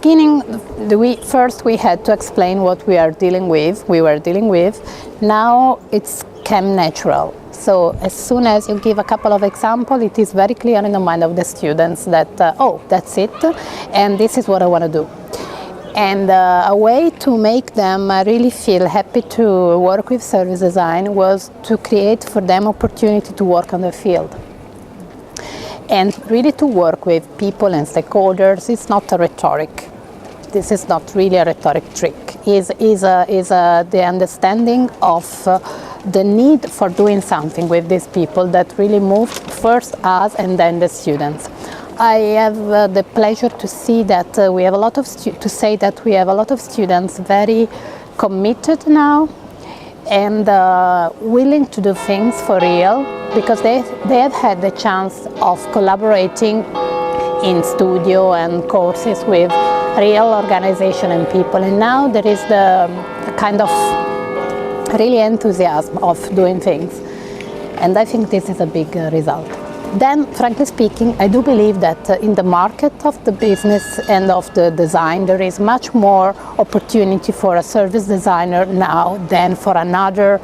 beginning, we had to explain what we were dealing with. Now it's came natural. So as soon as you give a couple of examples, it is very clear in the mind of the students that, oh, that's it, and this is what I want to do. And a way to make them really feel happy to work with service design was to create for them opportunity to work on the field. And really to work with people and stakeholders is not a rhetoric. This is not really a rhetoric trick. Is the understanding of the need for doing something with these people that really moved first us and then the students. I have the pleasure to see that we have a lot of students very committed now and willing to do things for real, because they have had the chance of collaborating in studio and courses with real organization and people, and now there is the kind of really enthusiasm of doing things, and I think this is a big result. Then, frankly speaking, I do believe that in the market of the business and of the design, there is much more opportunity for a service designer now than for another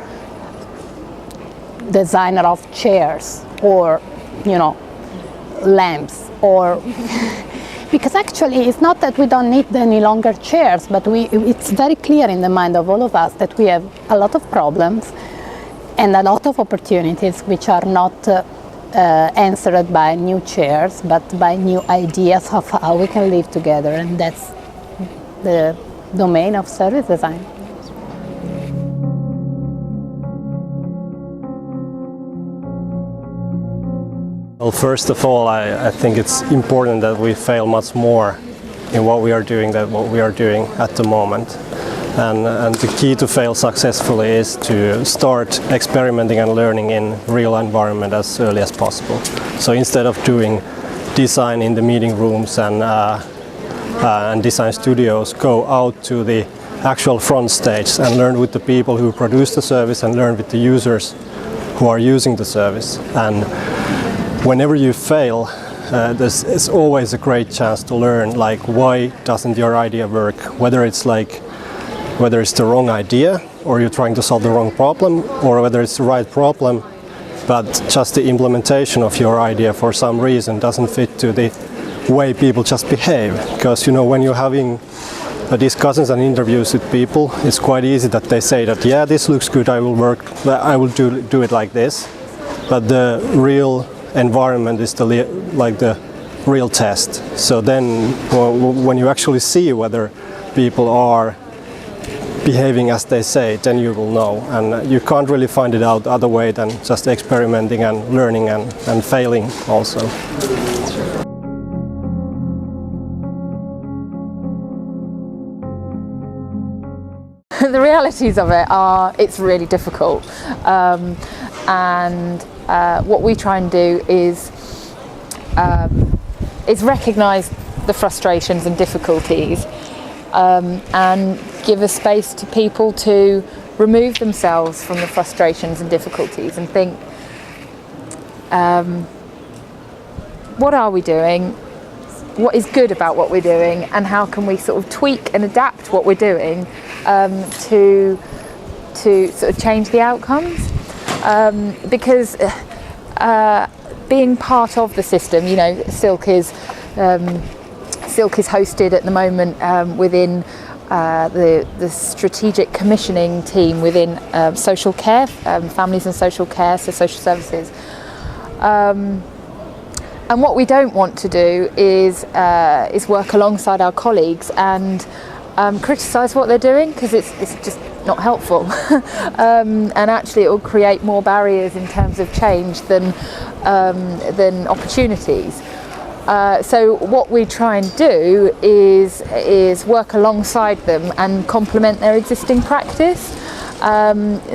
designer of chairs or, lamps, or because actually it's not that we don't need any longer chairs, but it's very clear in the mind of all of us that we have a lot of problems and a lot of opportunities which are not answered by new chairs, but by new ideas of how we can live together, and that's the domain of service design. Well, first of all, I think it's important that we fail much more in what we are doing than what we are doing at the moment. And the key to fail successfully is to start experimenting and learning in real environment as early as possible. So instead of doing design in the meeting rooms and design studios, go out to the actual front stage and learn with the people who produce the service and learn with the users who are using the service. And whenever you fail, it's always a great chance to learn, like, why doesn't your idea work? Whether it's the wrong idea, or you're trying to solve the wrong problem, or whether it's the right problem, but just the implementation of your idea for some reason doesn't fit to the way people just behave. Because when you're having discussions and interviews with people, it's quite easy that they say that, yeah, this looks good, I will do it like this. But the real environment is the real test. So then when you actually see whether people are behaving as they say, then you will know, and you can't really find it out other way than just experimenting and learning and failing also. The realities of it are, it's really difficult, and what we try and do is recognise the frustrations and difficulties, and give a space to people to remove themselves from the frustrations and difficulties and think, what are we doing? What is good about what we're doing, and how can we sort of tweak and adapt what we're doing to sort of change the outcomes? Because being part of the system, Silk is hosted at the moment within the strategic commissioning team within social care, families and social care, so social services. And what we don't want to do is work alongside our colleagues and criticise what they're doing, because it's just not helpful. And actually it will create more barriers in terms of change than opportunities. So what we try and do is work alongside them and complement their existing practice.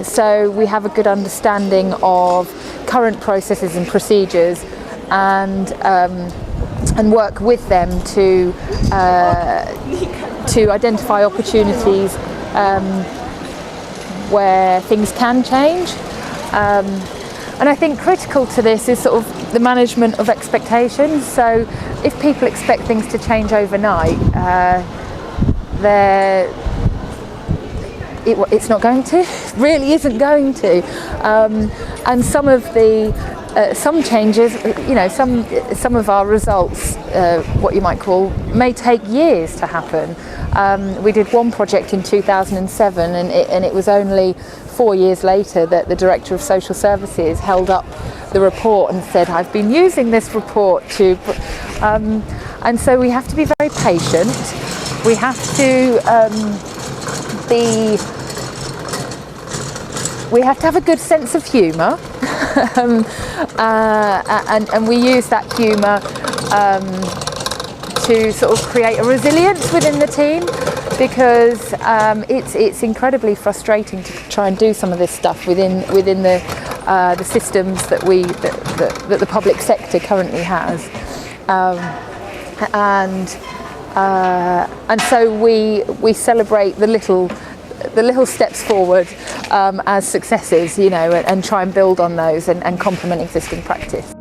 So we have a good understanding of current processes and procedures, and work with them to identify opportunities where things can change. And I think critical to this is sort of the management of expectations. So if people expect things to change overnight, it's not going to, really isn't going to. And some of the some changes, some of our results, what you might call, may take years to happen. We did one project in 2007, and it was only 4 years later that the Director of Social Services held up the report and said, "I've been using this report to..." And so we have to be very patient. We have to we have to have a good sense of humour, and we use that humour to sort of create a resilience within the team, because it's incredibly frustrating to try and do some of this stuff within the systems that the public sector currently has, and so we celebrate the little steps forward as successes, and try and build on those and complement existing practice.